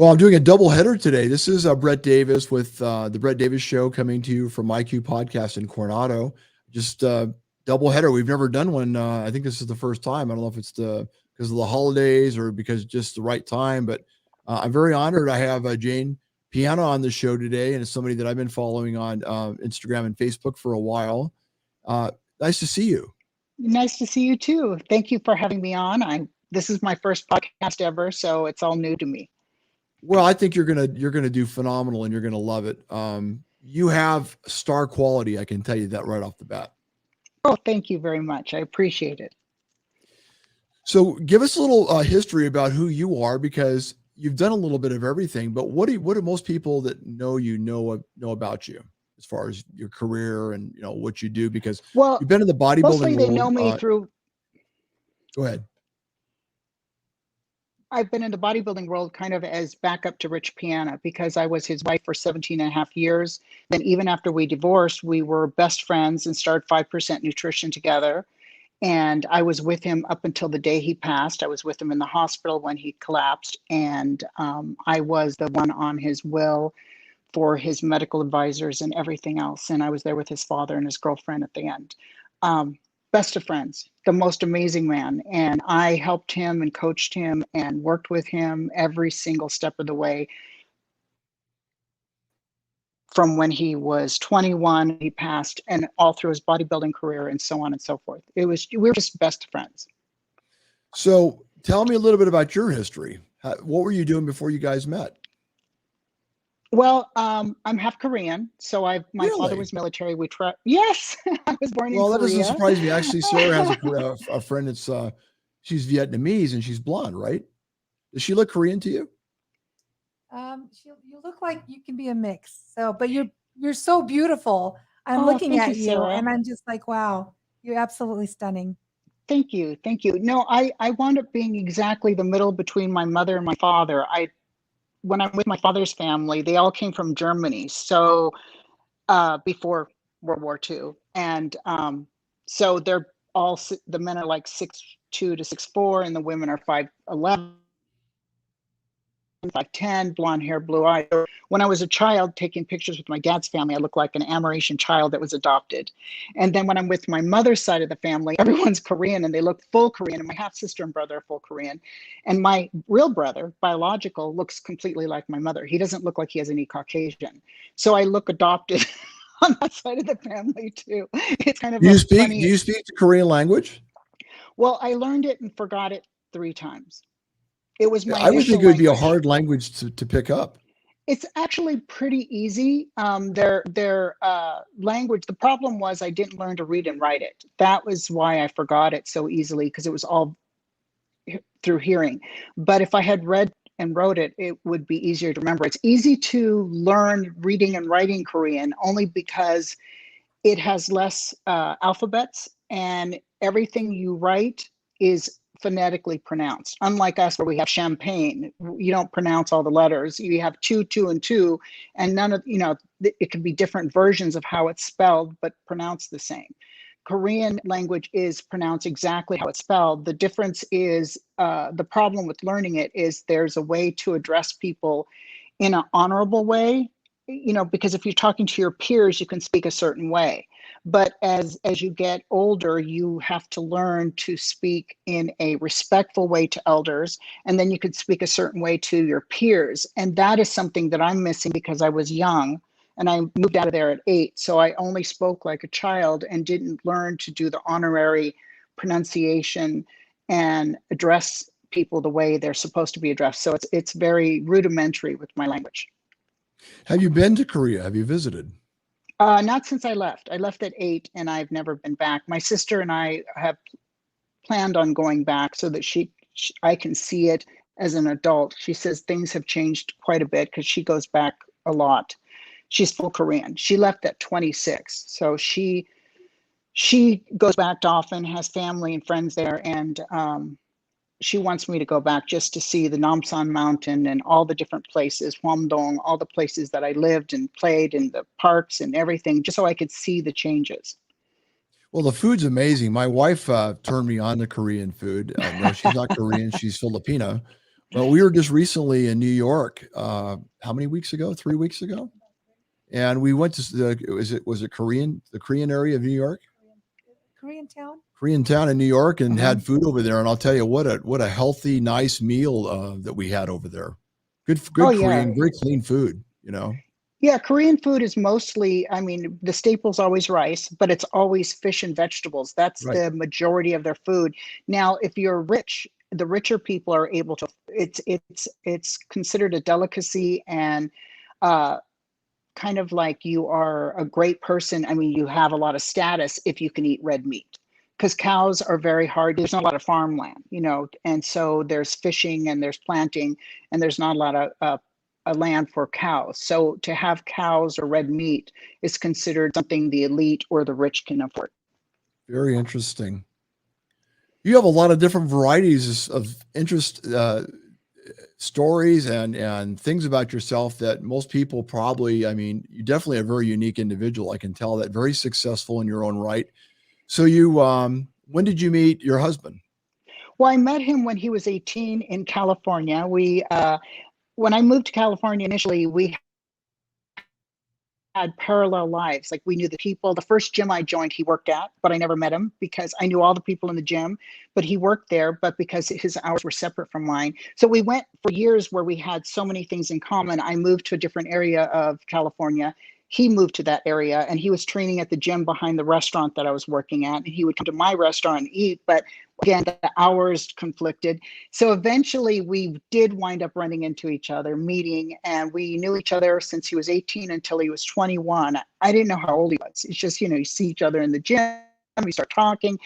Well, I'm doing a double header today. This is Brett Davis with the Brett Davis Show coming to you from IQ Podcast in Coronado. Just double header. We've never done one. I think this is the first time. I don't know if it's because of the holidays or because just the right time, but I'm very honored. I have Jane Piana on the show today, and it's somebody that I've been following on Instagram and Facebook for a while. Nice to see you. Nice to see you too. Thank you for having me on. This is my first podcast ever, so it's all new to me. Well, I think you're gonna do phenomenal, and you're gonna love it. You have star quality. I can tell you that right off the bat. Oh, thank you very much. I appreciate it. So, give us a little history about who you are, because you've done a little bit of everything. But what do most people that know you know about you as far as your career and what you do? Because you've been in the bodybuilding mostly they world. know me through. Go ahead. I've been in the bodybuilding world kind of as backup to Rich Piana because I was his wife for 17 and a half years. Then even after we divorced, we were best friends and started 5% Nutrition together. And I was with him up until the day he passed. I was with him in the hospital when he collapsed. And I was the one on his will for his medical advisors and everything else. And I was there with his father and his girlfriend at the end. Best of friends, the most amazing man. And I helped him and coached him and worked with him every single step of the way. From when he was 21, he passed, and all through his bodybuilding career and so on and so forth. We were just best friends. So tell me a little bit about your history. What were you doing before you guys met? Well, I'm half Korean, so my father was military. Yes, I was born in Korea. Well, that doesn't surprise me. Actually, Sarah has a friend that's she's Vietnamese and she's blonde, right? Does she look Korean to you? You look like you can be a mix. So, but you're so beautiful. I'm looking at you, Sarah. and I'm just like, wow, you're absolutely stunning. Thank you, thank you. No, I wound up being exactly the middle between my mother and my father. When I'm with my father's family, they all came from Germany. So before World War II. And so the men are like 6'2" to 6'4", and the women are 5'11", 5'10", blonde hair, blue eyes. When I was a child taking pictures with my dad's family, I looked like an Amerasian child that was adopted. And then when I'm with my mother's side of the family, everyone's Korean and they look full Korean. And my half sister and brother are full Korean. And my real brother, biological, looks completely like my mother. He doesn't look like he has any Caucasian. So I look adopted on that side of the family too. It's kind of Do you speak the Korean language? Well, I learned it and forgot it 3 times. It was my I would think it would be a hard language to pick up. It's actually pretty easy. Their language, the problem was I didn't learn to read and write it. That was why I forgot it so easily, because it was all through hearing. But if I had read and wrote it, it would be easier to remember. It's easy to learn reading and writing Korean only because it has less alphabets, and everything you write is phonetically pronounced. Unlike us, where we have champagne, you don't pronounce all the letters. You have 2, 2, and 2, and none of, it can be different versions of how it's spelled, but pronounced the same. Korean language is pronounced exactly how it's spelled. The difference is, the problem with learning it is there's a way to address people in an honorable way, because if you're talking to your peers, you can speak a certain way. But as you get older, you have to learn to speak in a respectful way to elders, and then you could speak a certain way to your peers. And that is something that I'm missing because I was young and I moved out of there at 8. So I only spoke like a child and didn't learn to do the honorary pronunciation and address people the way they're supposed to be addressed. So it's very rudimentary with my language. Have you been to Korea? Have you visited? Not since I left. I left at 8 and I've never been back. My sister and I have planned on going back so that I can see it as an adult. She says things have changed quite a bit because she goes back a lot. She's full Korean. She left at 26. So she goes back often, has family and friends there, and she wants me to go back just to see the Namsan Mountain and all the different places, Hwamdong, all the places that I lived and played in the parks and everything, just so I could see the changes. Well, the food's amazing. My wife turned me on to Korean food. No, she's not Korean. She's Filipino. Well, we were just recently in New York. How many weeks ago? 3 weeks ago, and we went to was it the Korean area of New York, Korean town. Korean town in New York, and Mhm. had food over there. And I'll tell you what a healthy, nice meal that we had over there. Oh Good yeah. Korean, very clean food. You know, Yeah, Korean food is mostly, I mean, the staple's always rice, but it's always fish and vegetables. That's right? the majority of their food. Now, if you're rich, the richer people are able to, it's considered a delicacy, and uh kind of like you are a great person. I mean, you have a lot of status if you can eat red meat, because cows are very hard. There's not a lot of farmland, and so there's fishing and there's planting, and there's not a lot of a land for cows. So to have cows or red meat is considered something the elite or the rich can afford. Very interesting. You have a lot of different varieties of interest stories and things about yourself that most people probably, I mean, you definitely a very unique individual. I can tell that, very successful in your own right. So when did you meet your husband? Well, I met him when he was 18 in California. When I moved to California initially, we had parallel lives. Like, we knew the people. The first gym I joined, he worked at, but I never met him because I knew all the people in the gym, but he worked there, but because his hours were separate from mine. So we went for years where we had so many things in common. I moved to a different area of California. He moved to that area, and he was training at the gym behind the restaurant that I was working at. And he would come to my restaurant and eat, but again, the hours conflicted. So eventually we did wind up running into each other, meeting, and we knew each other since he was 18 until he was 21. I didn't know how old he was. It's just, you see each other in the gym, we start talking.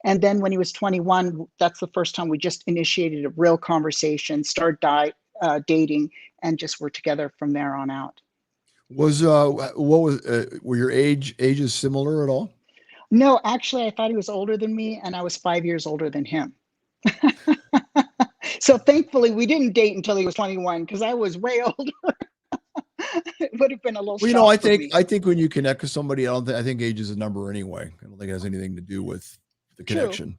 And then when he was 21, that's the first time we just initiated a real conversation, dating, and just were together from there on out. Was were your ages similar at all? No, actually, I thought he was older than me, and I was 5 years older than him. So thankfully, we didn't date until he was 21, because I was way older. It would have been a little Well, shock I for think me. when you connect with somebody, I think age is a number anyway. I don't think it has anything to do with the True, connection.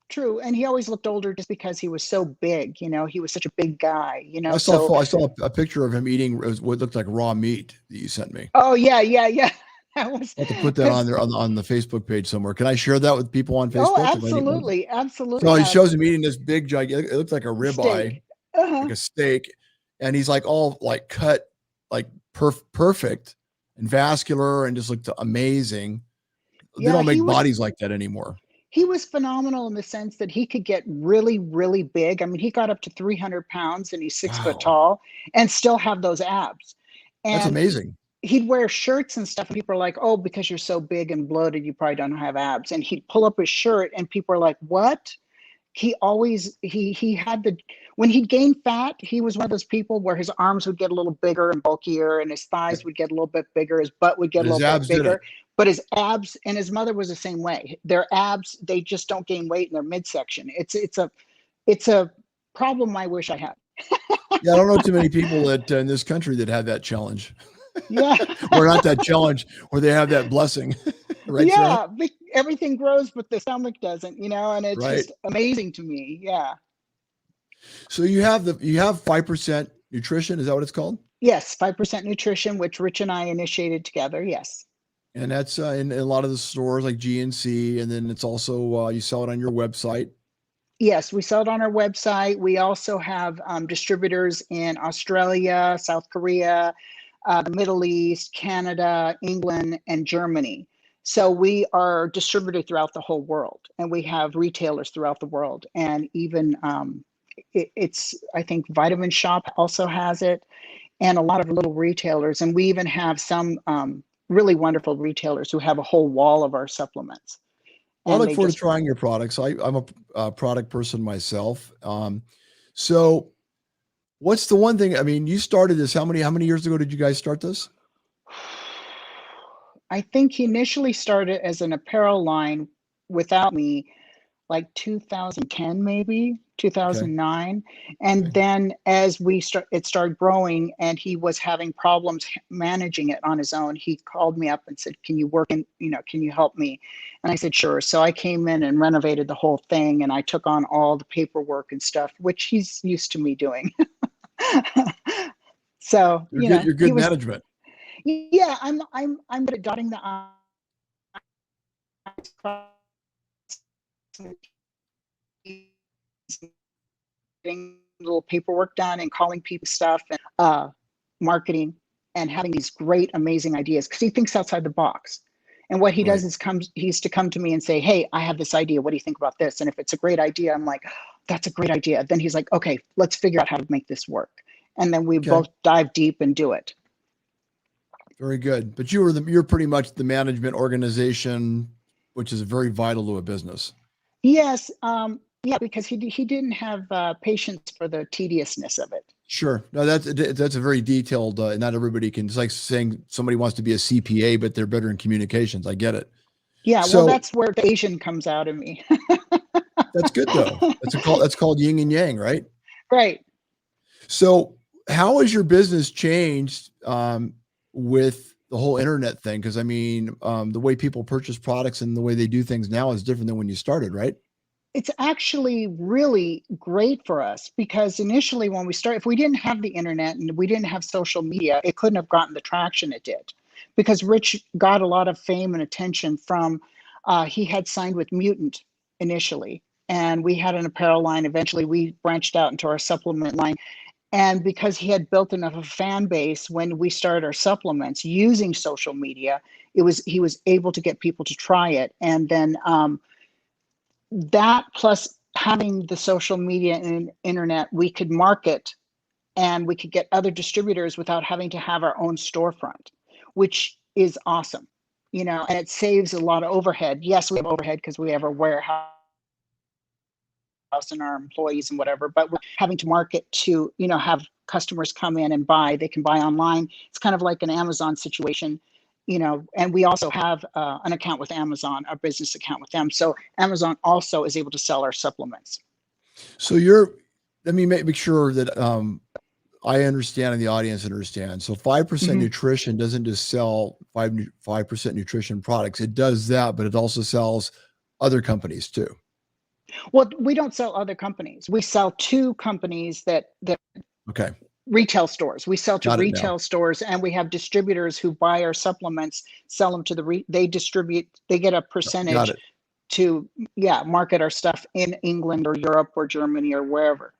true. And he always looked older just because he was so big. He was such a big guy. So I saw a picture of him eating what looked like raw meat that you sent me. oh yeah, yeah, yeah. That was I'll have to put that on because there on the Facebook page somewhere. Can I share that with people on oh, Facebook? absolutely, absolutely. So he shows him eating this big gigantic. It looks like a ribeye, Steak. Uh-huh. like a steak, and he's like all like cut, like perfect and vascular, and just looked amazing. They Yeah, don't make bodies like that anymore. he was phenomenal in the sense that he could get really, really big. I mean, he got up to 300 pounds, and he's 6 foot Wow, tall, and still have those abs. that's And amazing. he'd wear shirts and stuff, and people are like, "Oh, because you're so big and bloated, you probably don't have abs." And he'd pull up his shirt, and people are like, "What?" He always he had the when he'd gain fat, he was one of those people where his arms would get a little bigger and bulkier, and his thighs would get a little bit bigger, his butt would get But a his little bit abs did it. bigger, but his abs, and his mother was the same way. Their abs, they just don't gain weight in their midsection. It's a problem I wish I had. Yeah, I don't know too many people that in this country that have that challenge, Yeah. or not that challenge, where they have that blessing, right, Sarah? Yeah, everything grows, but the stomach doesn't, and it's Right. just amazing to me. Yeah. So you have 5% nutrition. Is that what it's called? Yes, 5% nutrition, which Rich and I initiated together. Yes. And that's in a lot of the stores like GNC, and then it's also you sell it on your website. Yes, we sell it on our website. We also have distributors in Australia, South Korea, the Middle East, Canada, England, and Germany. So we are distributed throughout the whole world, and we have retailers throughout the world. And even I think Vitamin Shop also has it, and a lot of little retailers. And we even have some really wonderful retailers who have a whole wall of our supplements. Well, I And look they forward to just trying your products. I'm a product person myself. So what's the one thing? I mean, you started this. How many years ago did you guys start this? I think he initially started as an apparel line without me, like 2010 maybe. Okay. 2009. And Okay. then as it started growing and he was having problems managing it on his own, he called me up and said, can you work in, can you help me? And I said, sure. So I came in and renovated the whole thing, and I took on all the paperwork and stuff, which he's used to me doing. So, You're he good was, management. yeah, I'm good at dotting the I's, crossing the T's, getting little paperwork done and calling people stuff, and marketing, and having these great, amazing ideas, because he thinks outside the box. And what he Right. does is he used to come to me and say, hey, I have this idea. What do you think about this? And if it's a great idea, I'm like, that's a great idea. Then he's like, okay, let's figure out how to make this work. And then we Okay. both dive deep and do it. Very good. But you're pretty much the management organization, which is very vital to a business. Yes. Yeah, because he didn't have patience for the tediousness of it. Sure. No, that's a very detailed, not everybody can, it's like saying somebody wants to be a CPA, but they're better in communications. I get it. Yeah, well, So that's where the Asian comes out of me. that's good though. That's called yin and yang, right? Right. So how has your business changed with the whole internet thing? Because I mean, the way people purchase products and the way they do things now is different than when you started, right? It's actually really great for us, because initially when we started, if we didn't have the internet and we didn't have social media, it couldn't have gotten the traction it did. Because Rich got a lot of fame and attention from, he had signed with Mutant initially, and we had an apparel line. Eventually we branched out into our supplement line. And because he had built enough of a fan base, when we started our supplements using social media, he was able to get people to try it. And then that, plus having the social media and internet, we could market and we could get other distributors without having to have our own storefront, which is awesome. And it saves a lot of overhead. Yes, we have overhead because we have a warehouse and our employees and whatever, but we're having to market to, have customers come in and buy. They can buy online. It's kind of like an Amazon situation, and we also have an account with Amazon, a business account with them. So Amazon also is able to sell our supplements. So let me make sure that I understand and the audience understands. So 5% Mm-hmm. nutrition doesn't just sell 5% nutrition products. It does that, but it also sells other companies too. Well, we don't sell other companies. We sell to companies that Okay. retail stores. We sell to Got it now. retail stores, and we have distributors who buy our supplements, sell them to they distribute, they get a Got percentage it. to, market our stuff in England or Europe or Germany or wherever.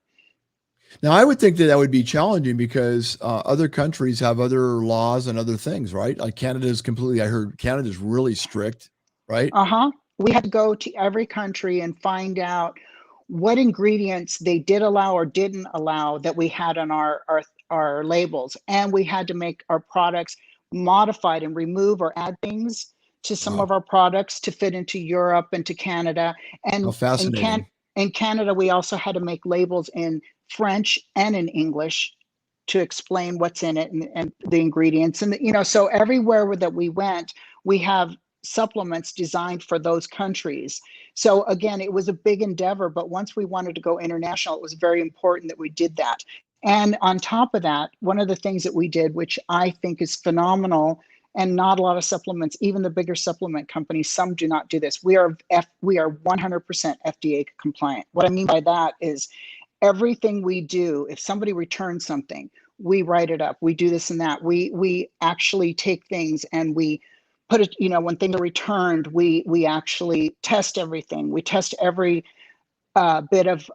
Now, I would think that would be challenging because other countries have other laws and other things, right? Like Canada is I heard Canada is really strict, right? We had to go to every country and find out what ingredients they did allow or didn't allow that we had on our labels. And we had to make our products modified and remove or add things to some of Wow. our products to fit into Europe and to Canada. How And fascinating. in Canada, we also had to make labels in French and in English to explain what's in it and the ingredients. And, so everywhere that we went, we have supplements designed for those countries. So again, it was a big endeavor, but once we wanted to go international, it was very important that we did that. And on top of that, one of the things that we did, which I think is phenomenal, and not a lot of supplements, even the bigger supplement companies, some do not do this. We are 100% FDA compliant. What I mean by that is everything we do, if somebody returns something, we write it up. We do this and that. We actually take things and we put it, when things are returned, we actually test everything. We test every bit of,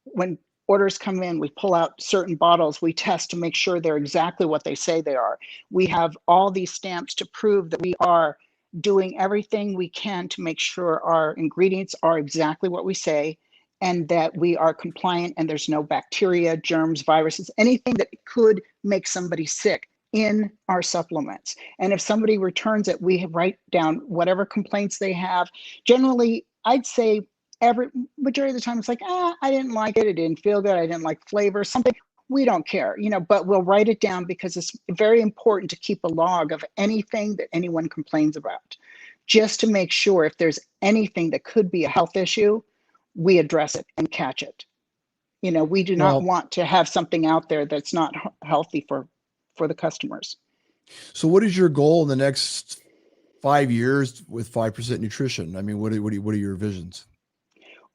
when orders come in, we pull out certain bottles, we test to make sure they're exactly what they say they are. We have all these stamps to prove that we are doing everything we can to make sure our ingredients are exactly what we say, and that we are compliant and there's no bacteria, germs, viruses, anything that could make somebody sick in our supplements. And if somebody returns it, we write down whatever complaints they have. Generally, I'd say every majority of the time it's like, I didn't like it, it didn't feel good, I didn't like flavor, something. We don't care, but we'll write it down because it's very important to keep a log of anything that anyone complains about, just to make sure if there's anything that could be a health issue, we address it and catch it. You know, we do not Well, want to have something out there that's not healthy for the customers. so what is your goal in the next 5 years with 5% nutrition? I mean, what are your visions?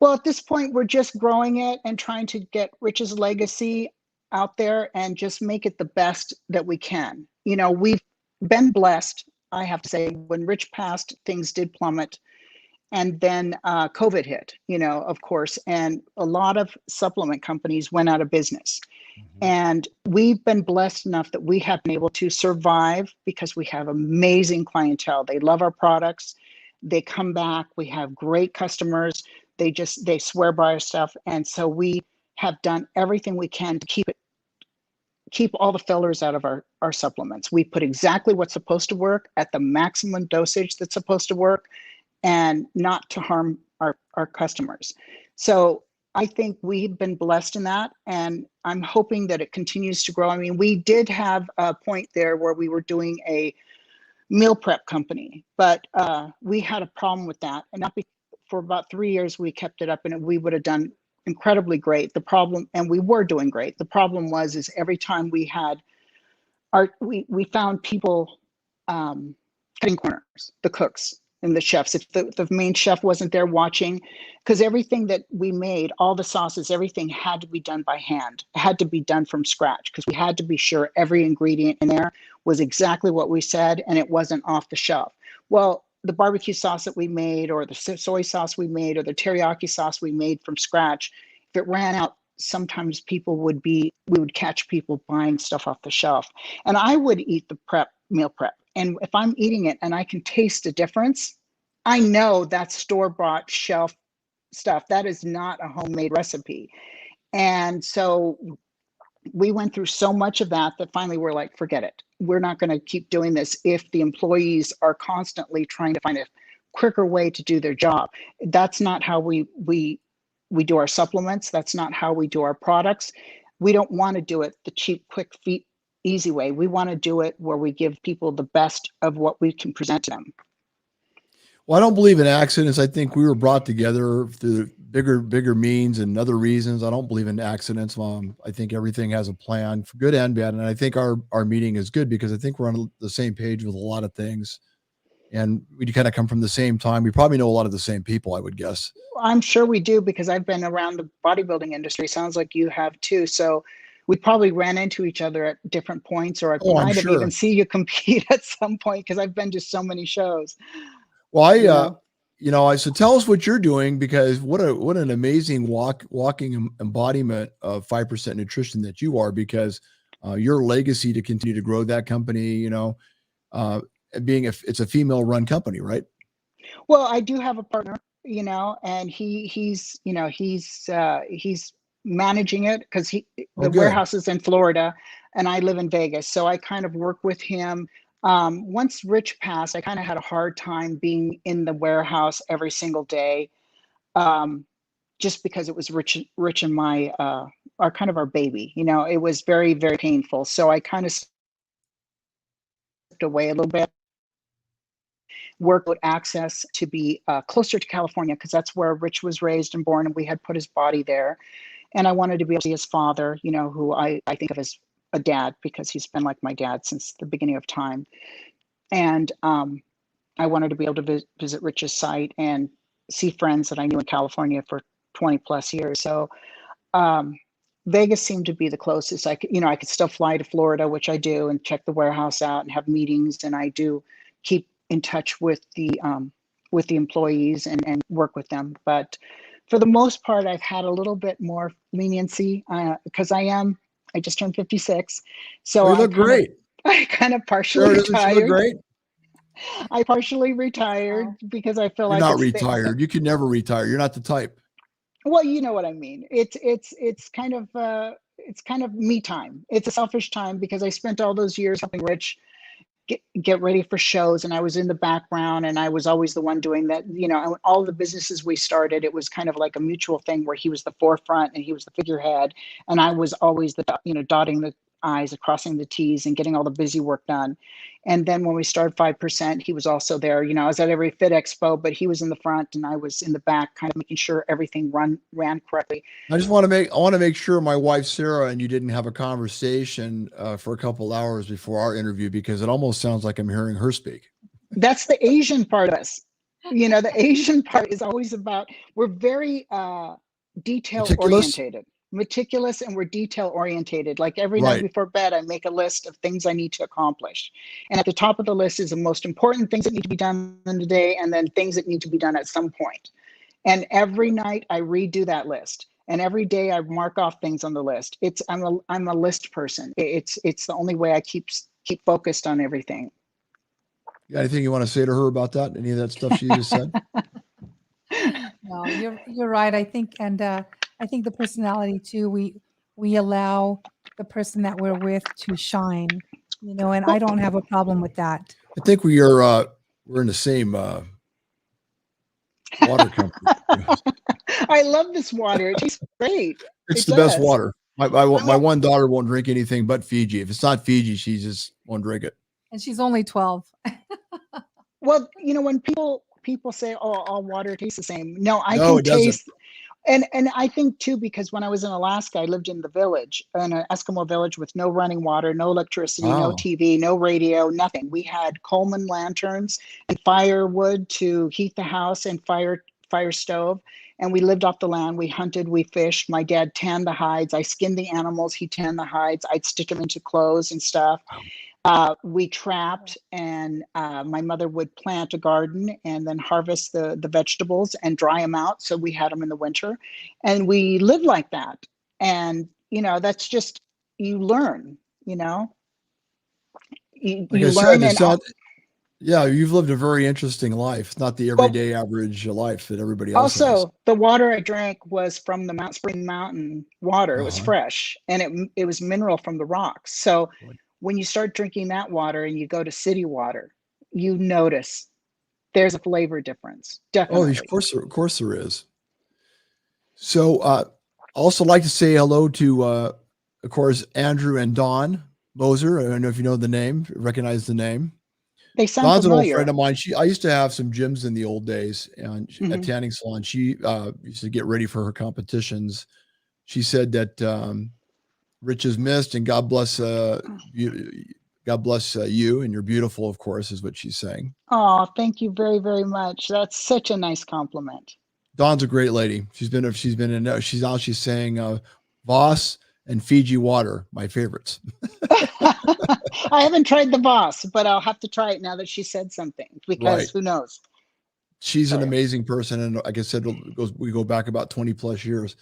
Well, at this point, we're just growing it and trying to get Rich's legacy out there and just make it the best that we can. You know, we've been blessed, I have to say. When Rich passed, things did plummet. And then COVID hit, you know, of course, and a lot of supplement companies went out of business. Mhm. And we've been blessed enough that we have been able to survive because we have amazing clientele. They love our products. They come back. We have great customers. They swear by our stuff. And so we have done everything we can to keep all the fillers out of our supplements. We put exactly what's supposed to work at the maximum dosage that's supposed to work and not to harm our customers. So I think we've been blessed in that, and I'm hoping that it continues to grow. I mean, we did have a point there where we were doing a meal prep company, but we had a problem with that, and for about 3 years we kept it up, and we would have done incredibly great. The problem, and we were doing great. The problem is every time we had we found people cutting corners, the cooks and the chefs. If the main chef wasn't there watching, because everything that we made, all the sauces, everything had to be done by hand. It had to be done from scratch because we had to be sure every ingredient in there was exactly what we said and it wasn't off the shelf. Well, the barbecue sauce that we made, or the soy sauce we made, or the teriyaki sauce we made from scratch, if it ran out, sometimes we would catch people buying stuff off the shelf. And I would eat the meal prep. And if I'm eating it and I can taste a difference, I know that's store-bought shelf stuff. That is not a homemade recipe. And so we went through so much of that finally we're like, forget it. We're not going to keep doing this if the employees are constantly trying to find a quicker way to do their job. That's not how we do our supplements. That's not how we do our products. We don't want to do it the cheap, quick, easy way. We want to do it where we give people the best of what we can present to them. Well, I don't believe in accidents. I think we were brought together through bigger means and other reasons. I don't believe in accidents. I think everything has a plan for good and bad. And I think our meeting is good because I think we're on the same page with a lot of things. And we kind of come from the same time. We probably know a lot of the same people, I would guess. I'm sure we do because I've been around the bodybuilding industry. Sounds like you have too. So we probably ran into each other at different points, or I Oh, I'm might have even sure. seen you compete at some point because I've been to so many shows. Well, You know? I said, tell us what you're doing because what an amazing walking embodiment of 5% nutrition that you are, because your legacy to continue to grow that company, it's a female run company, right? Well, I do have a partner, and he's managing it because Oh, the good. warehouse is in Florida and I live in Vegas. So I kind of work with him. Once Rich passed, I kind of had a hard time being in the warehouse every single day. Just because it was Rich and my, our baby, it was very, very painful. So I kind of stepped away a little bit, work with access to be closer to California because that's where Rich was raised and born, and we had put his body there. And I wanted to be able to see his father, who I think of as a dad because he's been like my dad since the beginning of time. And I wanted to be able to visit Rich's site and see friends that I knew in California for 20 plus years. So Vegas seemed to be the closest. I could still fly to Florida, which I do, and check the warehouse out and have meetings. And I do keep in touch with the employees and work with them. But for the most part, I've had a little bit more leniency because I just turned 56. So Well, you look great. I kind of partially Sarah, doesn't she look retired. great? I partially retired Wow. because I feel You're like not retired. You can never retire. You're not the type. well, you know what I mean. It's kind of me time. It's a selfish time because I spent all those years helping Rich get ready for shows, and I was in the background, and I was always the one doing that. All the businesses we started, it was kind of like a mutual thing where he was the forefront and he was the figurehead, and I was always the dotting the I's, crossing the T's, and getting all the busy work done. And then when we started 5%, he was also there. You know, I was at every Fit Expo, but he was in the front and I was in the back, kind of making sure everything ran correctly. I want to make sure my wife Sarah and you didn't have a conversation for a couple hours before our interview, because it almost sounds like I'm hearing her speak. That's the Asian part of us. You know, the Asian part is always about, we're very detail orientated, meticulous, and we're detail orientated. Like every night before bed, I make a list of things I need to accomplish. And at the top of the list is the most important things that need to be done in the day, and then things that need to be done at some point. And every night I redo that list. And every day I mark off things on the list. I'm a list person. It's the only way I keep focused on everything. Got anything you want to say to her about that? Any of that stuff she just said? No, you're right. I think the personality too. We allow the person that we're with to shine, you know, and I don't have a problem with that. I think we're in the same water company. I love this water. It tastes great. It's the best water. My one daughter won't drink anything but Fiji. If it's not Fiji, she just won't drink it. And she's only 12. Well, you know, when people say, "Oh, all water tastes the same," no, I No, can it doesn't. taste. And I think too, because when I was in Alaska, I lived in the village, in an Eskimo village with no running water, no electricity, no Wow. TV, no radio, nothing. We had Coleman lanterns and firewood to heat the house, and fire stove. And we lived off the land. We hunted, we fished. My dad tanned the hides. I skinned the animals. He tanned the hides. I'd stitch them into clothes and stuff. We trapped, and my mother would plant a garden and then harvest the vegetables and dry them out. So we had them in the winter, and we lived like that. And, you know, that's just, you learn, you know, you learn. Yeah, you've lived a very interesting life. It's not the everyday average life that everybody else has. Also, the water I drank was from the Spring Mountain water. It was fresh, and it was mineral from the rocks. So when you start drinking that water and you go to city water, you notice there's a flavor difference. Definitely. Oh, of course there is. So I also like to say hello to, of course, Andrew and Dawn Moser. I don't know if you know the name, recognize the name. They sound Dawn's familiar. an old friend of mine. I used to have some gyms in the old days, and a tanning salon. She used to get ready for her competitions. She said that Rich is missed, and God bless you. God bless you, and you're beautiful, of course, is what she's saying. Oh, thank you very, very much. That's such a nice compliment. Dawn's a great lady. She's saying Voss and Fiji water, my favorites. I haven't tried the Voss, but I'll have to try it now that she said something, because who knows? She's an amazing person, and like I said, we go back about 20 plus years.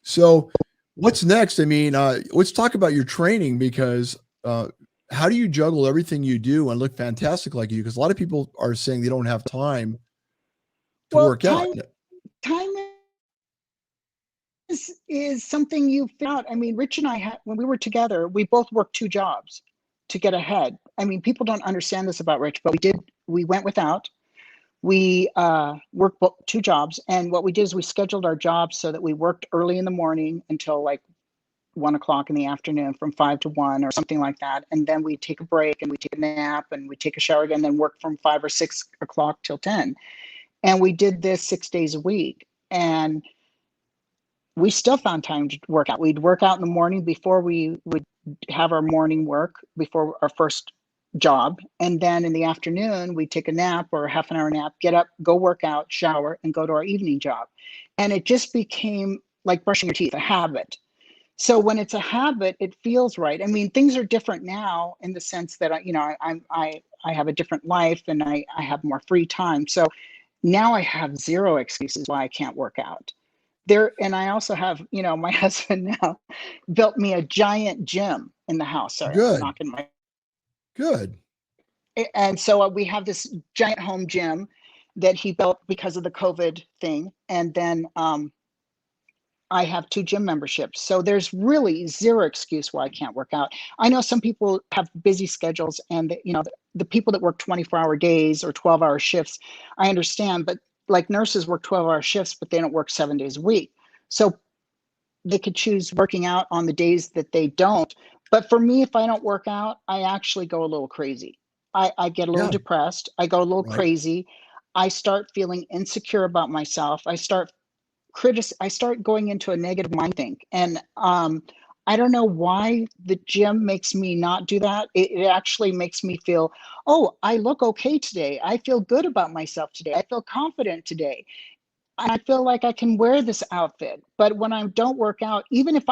So what's next? I mean, let's talk about your training, because how do you juggle everything you do and look fantastic like you? Because a lot of people are saying they don't have time to work out. Time is something you figure out. I mean, Rich and I, when we were together, we both worked 2 jobs to get ahead. I mean, people don't understand this about Rich, but we went without. We worked 2 jobs. And what we did is we scheduled our jobs so that we worked early in the morning until like 1 o'clock in the afternoon, from 5 to 1 or something like that. And then we take a break and we take a nap and we take a shower again, then work from 5 or 6 o'clock till 10. And we did this 6 days a week. And we still found time to work out. We'd work out in the morning before we would have our morning work, before our first job. And then in the afternoon, we'd take a nap or a half an hour nap, get up, go work out, shower, and go to our evening job. And it just became like brushing your teeth, a habit. So when it's a habit, it feels right. I mean, things are different now in the sense that I have a different life, and I have more free time. So now I have zero excuses why I can't work out. And I also have, my husband now built me a giant gym in the house. Sorry, Good. I'm knocking my. Good. And so we have this giant home gym that he built because of the COVID thing. And then I have 2 gym memberships. So there's really zero excuse why I can't work out. I know some people have busy schedules, and the people that work 24-hour days or 12-hour shifts, I understand, but like nurses work 12-hour shifts, but they don't work 7 days a week. So they could choose working out on the days that they don't, But for me, if I don't work out, I actually go a little crazy. I get a little Yeah, depressed. I go a little right. crazy. I start feeling insecure about myself. I start going into a negative mind think. And I don't know why the gym makes me not do that. It actually makes me feel, oh, I look okay today. I feel good about myself today. I feel confident today. And I feel like I can wear this outfit. But when I don't work out, even if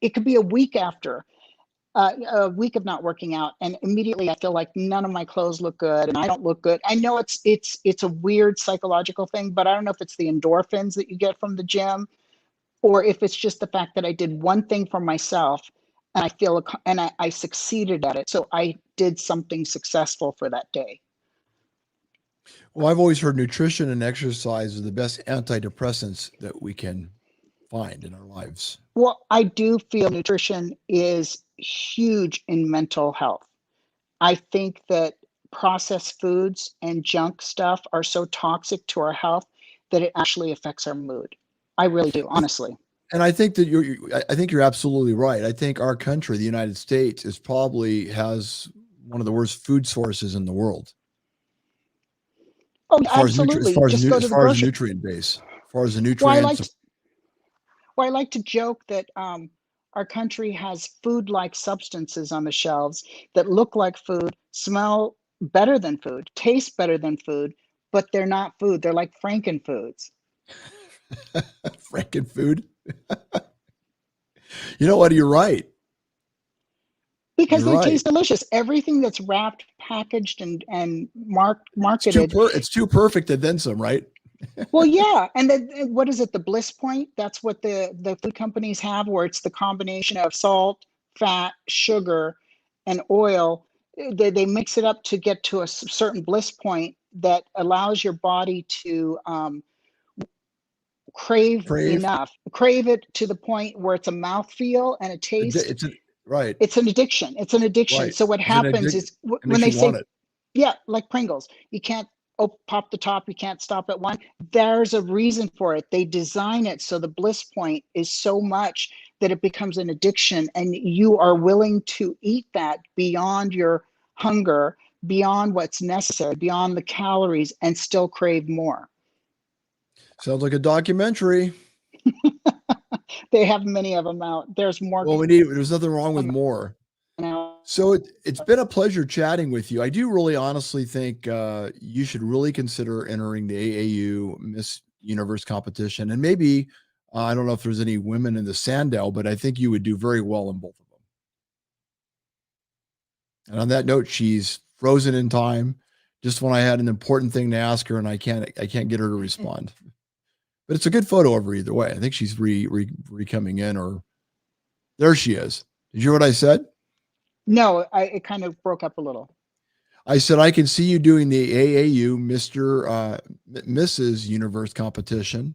it could be a week after, a week of not working out, and immediately I feel like none of my clothes look good and I don't look good. I know it's a weird psychological thing, but I don't know if it's the endorphins that you get from the gym, or if it's just the fact that I did one thing for myself and I succeeded at it. So I did something successful for that day. Well, I've always heard nutrition and exercise are the best antidepressants that we can find in our lives. Well, I do feel nutrition is huge in mental health. I think that processed foods and junk stuff are so toxic to our health that it actually affects our mood. I really do, I th- honestly. And I think that I think you're absolutely right. I think our country, the United States, is probably has one of the worst food sources in the world Oh, as absolutely. far as Just go as to the far as the grocery. nutrient base, as far as the Well, I nutrients. like to, well, I like to joke that our country has food-like substances on the shelves that look like food, smell better than food, taste better than food, but they're not food. They're like Frankenfoods. Frankenfood. You know what? You're right. Because You're they right. taste delicious. Everything that's wrapped, packaged, and marketed. It's too perfect and then some, right? Well, yeah, and then what is it? The bliss point. That's what the food companies have, where it's the combination of salt, fat, sugar, and oil. They mix it up to get to a certain bliss point that allows your body to Crave. crave it to the point where it's a mouthfeel and a taste. It's a, right. It's an addiction. It's an addiction. Right. So what It's an happens addict. is It when makes they you want say, it. yeah, like Pringles, you can't pop the top, you can't stop at one. There's a reason for it. They design it so the bliss point is so much that it becomes an addiction, and you are willing to eat that beyond your hunger, beyond what's necessary, beyond the calories, and still crave more. Sounds like a documentary. They have many of them out. There's more Well, there's nothing wrong with more. now. So it's been a pleasure chatting with you. I do really honestly think you should really consider entering the AAU Miss Universe competition. And maybe, I don't know if there's any women in the Sandow, but I think you would do very well in both of them. And on that note, she's frozen in time. Just when I had an important thing to ask her and I can't get her to respond. But it's a good photo of her either way. I think she's re coming in, or there she is. Did you hear what I said? No, it kind of broke up a little. I said, I can see you doing the AAU Mrs. Universe competition,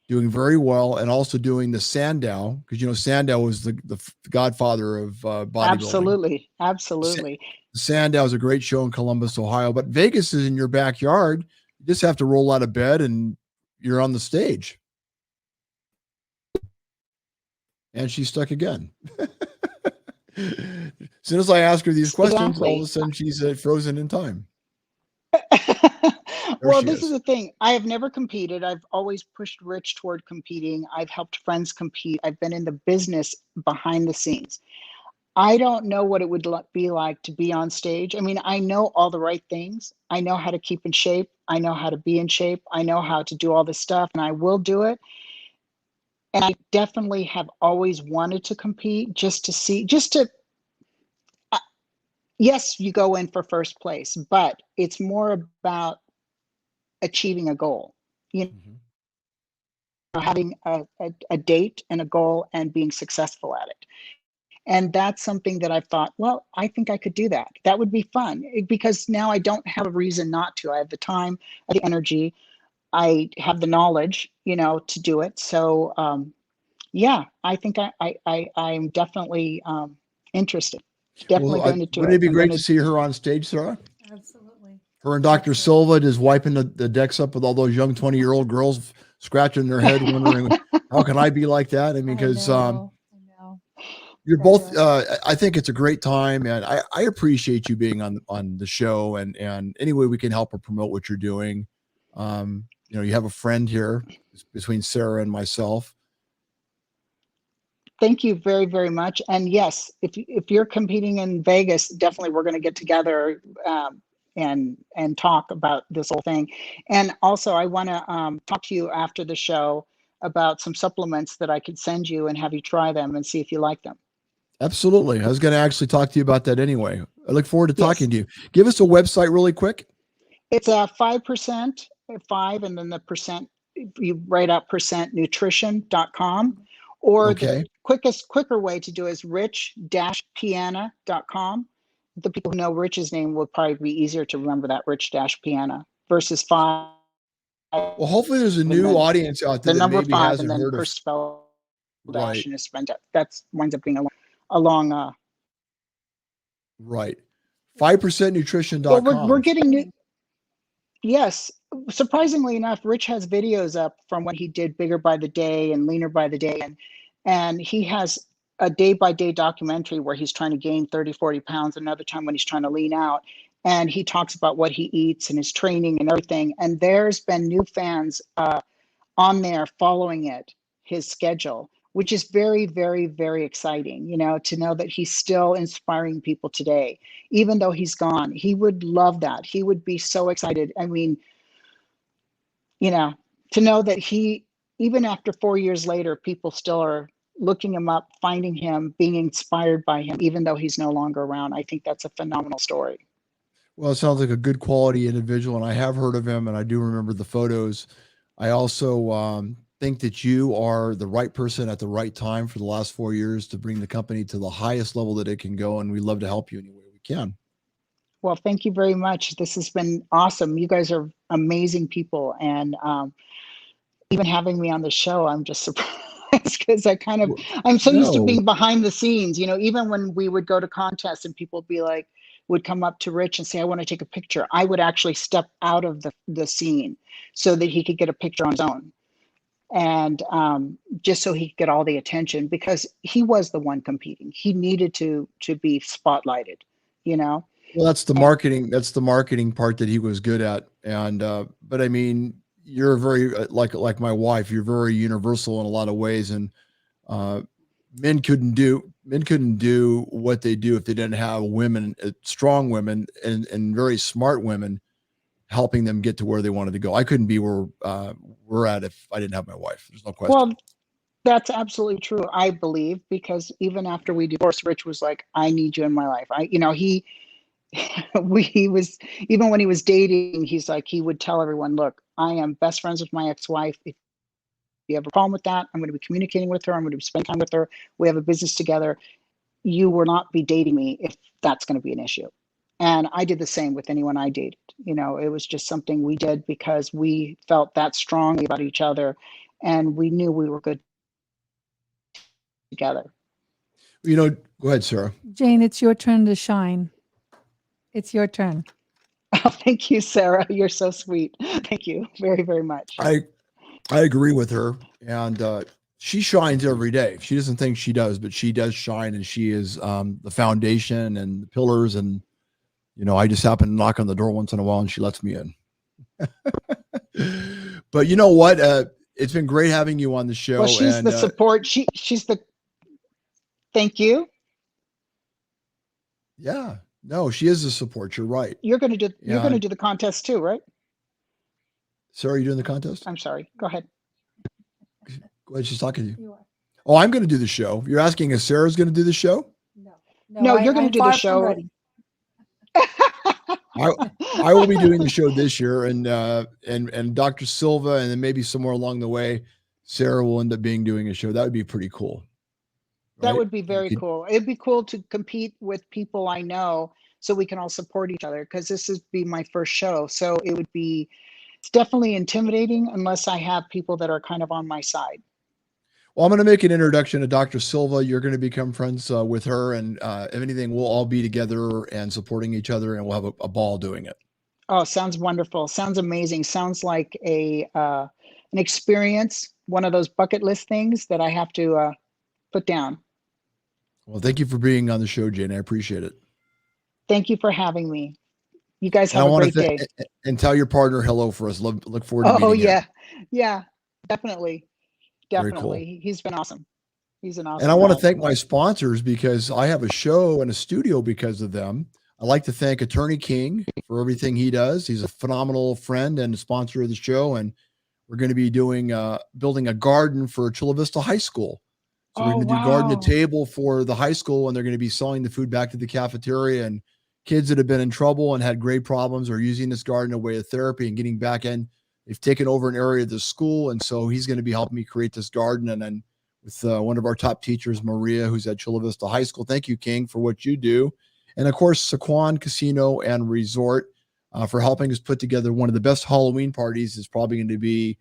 doing very well, and also doing the Sandow, because Sandow was the godfather of bodybuilding. Absolutely, absolutely. Sandow is a great show in Columbus, Ohio, but Vegas is in your backyard. You just have to roll out of bed and you're on the stage. And she's stuck again. As soon as I ask her these questions, all of a sudden she's frozen in time. Well, this is the thing. I have never competed. I've always pushed Rich toward competing. I've helped friends compete. I've been in the business behind the scenes. I don't know what it would be like to be on stage. I mean, I know all the right things. I know how to keep in shape. I know how to be in shape. I know how to do all this stuff, and I will do it. And I definitely have always wanted to compete yes, you go in for first place, but it's more about achieving a goal, having a date and a goal and being successful at it. And that's something that I've thought, well, I think I could do that. That would be fun, because now I don't have a reason not to. I have the time, the energy, I have the knowledge, to do it. So yeah, I think I'm definitely interested. Definitely going to do Wouldn't it. it be great to see her on stage, Sarah? Absolutely. Her and Dr. Silva just wiping the decks up with all those young 20-year-old girls scratching their head, wondering, how can I be like that? I mean, because, I know. You're And, both. I think it's a great time, and I appreciate you being on the show, and any way we can help or promote what you're doing. You have a friend here between Sarah and myself. Thank you very, very much. And yes, if you're competing in Vegas, definitely we're going to get together and talk about this whole thing. And also, I want to talk to you after the show about some supplements that I could send you and have you try them and see if you like them. Absolutely. I was going to actually talk to you about that anyway. I look forward to Yes. talking to you. Give us a website really quick. It's a 5%, 5, and then the percent, you write out percentnutrition.com. Or Okay. the quicker way to do it is rich-piana.com. The people who know Rich's name will probably be easier to remember that rich-piana versus 5. Well, hopefully there's a And new then audience out there the that number maybe 5 hasn't and then heard per of. spell dash Right. and is spent up. That's winds up being a long Right. well, 5percentnutrition.com. we're getting new. Yes, surprisingly enough, Rich has videos up from when he did Bigger by the Day and Leaner by the Day, and he has a day-by-day documentary where he's trying to gain 30, 40 pounds, another time when he's trying to lean out, and he talks about what he eats and his training and everything. And there's been new fans on there following his schedule, which is very, very, very exciting, to know that he's still inspiring people today, even though he's gone. He would love that. He would be so excited. I mean, to know that even after 4 years later, people still are looking him up, finding him, being inspired by him, even though he's no longer around. I think that's a phenomenal story. Well, it sounds like a good quality individual, and I have heard of him, and I do remember the photos. I also think that you are the right person at the right time for the last 4 years to bring the company to the highest level that it can go, and we'd love to help you any way we can. Well, thank you very much. This has been awesome. You guys are amazing people, and even having me on the show, I'm just surprised because I'm so used to No, being behind the scenes. Even when we would go to contests and people would come up to Rich and say, "I want to take a picture," I would actually step out of the scene so that he could get a picture on his own, and just so he could get all the attention, because he was the one competing. He needed to be spotlighted. well, that's the marketing. That's the marketing part that he was good at. And but I mean, you're very like my wife. You're very universal in a lot of ways, and uh, men couldn't do what they do if they didn't have women, strong women, and very smart women helping them get to where they wanted to go. I couldn't be where we're at if I didn't have my wife. There's no question. Well, that's absolutely true, I believe, because even after we divorced, Rich was like, "I need you in my life." He was, even when he was dating, he's like, he would tell everyone, "Look, I am best friends with my ex-wife. If you have a problem with that, I'm going to be communicating with her. I'm going to be spending time with her. We have a business together. You will not be dating me if that's going to be an issue." And I did the same with anyone I dated. It was just something we did because we felt that strongly about each other, and we knew we were good together. Go ahead, Sarah. Jane, it's your turn to shine. It's your turn. Oh, thank you, Sarah. You're so sweet. Thank you very, very much. I agree with her, and she shines every day. She doesn't think she does, but she does shine, and she is the foundation and the pillars. And I just happen to knock on the door once in a while, and she lets me in. But you know what? It's been great having you on the show. Well, she's the support. She's the. Thank you. Yeah. No, she is the support. You're right. You're going to do the contest too, right? Sarah, are you doing the contest? I'm sorry. Go ahead. Go ahead. She's talking to you. You are. Oh, I'm going to do the show. You're asking if Sarah's going to do the show? No, you're going to do the show. I will be doing the show this year, and Dr. Silva, and then maybe somewhere along the way, Sarah will end up doing a show. That would be pretty cool. That would be very cool. It'd be cool to compete with people I know, so we can all support each other, because this would be my first show. So it's definitely intimidating unless I have people that are kind of on my side. Well, I'm going to make an introduction to Dr. Silva. You're going to become friends with her, and if anything, we'll all be together and supporting each other, and we'll have a ball doing it. Oh, sounds wonderful. Sounds amazing. Sounds like an experience, one of those bucket list things that I have to put down. Well, thank you for being on the show, Jane. I appreciate it. Thank you for having me. You guys And I have a want great to day. and tell your partner hello for us. Look forward to Oh meeting him. yeah. Yeah, definitely. Very cool. Definitely. He's been awesome. He's an And I awesome want to guy. thank my sponsors because I have a show and a studio because of them. I'd like to thank Attorney King for everything he does. He's a phenomenal friend and a sponsor of the show. And we're going to be doing building a garden for Chula Vista High School. So we're Oh, going to do garden to wow. table for the high school, and they're going to be selling the food back to the cafeteria. And kids that have been in trouble and had great problems are using this garden as a way of therapy and getting back in. They've taken over an area of the school, and so he's going to be helping me create this garden. And then with one of our top teachers, Maria, who's at Chula Vista High School. Thank you, King, for what you do. And of course, Saquon Casino and Resort for helping us put together one of the best Halloween parties. Is probably going to be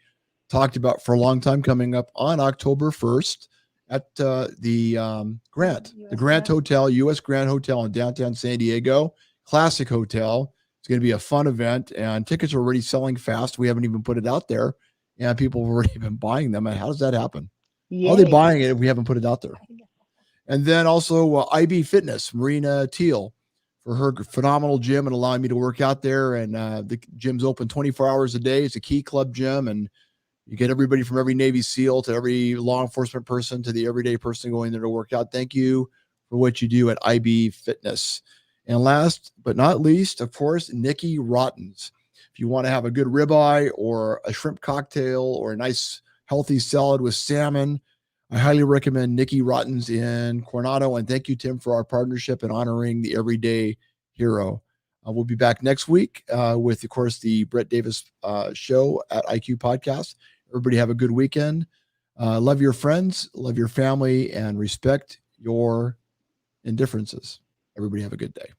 talked about for a long time, coming up on October 1st at the Grant Hotel, U.S. Grant Hotel in downtown San Diego. Classic hotel. It's going to be a fun event, and tickets are already selling fast. We haven't even put it out there, and people have already been buying them. And how does that happen? How are they Yay. buying it if we haven't put it out there? And then also IB Fitness, Marina Teal, for her phenomenal gym and allowing me to work out there. And the gym's open 24 hours a day. It's a key club gym, and you get everybody from every Navy SEAL to every law enforcement person to the everyday person going there to work out. Thank you for what you do at IB Fitness. And last but not least, of course, Nikki Rotten's. If you want to have a good ribeye or a shrimp cocktail or a nice healthy salad with salmon, I highly recommend Nikki Rotten's in Coronado. And thank you, Tim, for our partnership and honoring the everyday hero. We'll be back next week with, of course, the Brett Davis show at IQ Podcast. Everybody have a good weekend. Love your friends, love your family, and respect your indifferences. Everybody have a good day.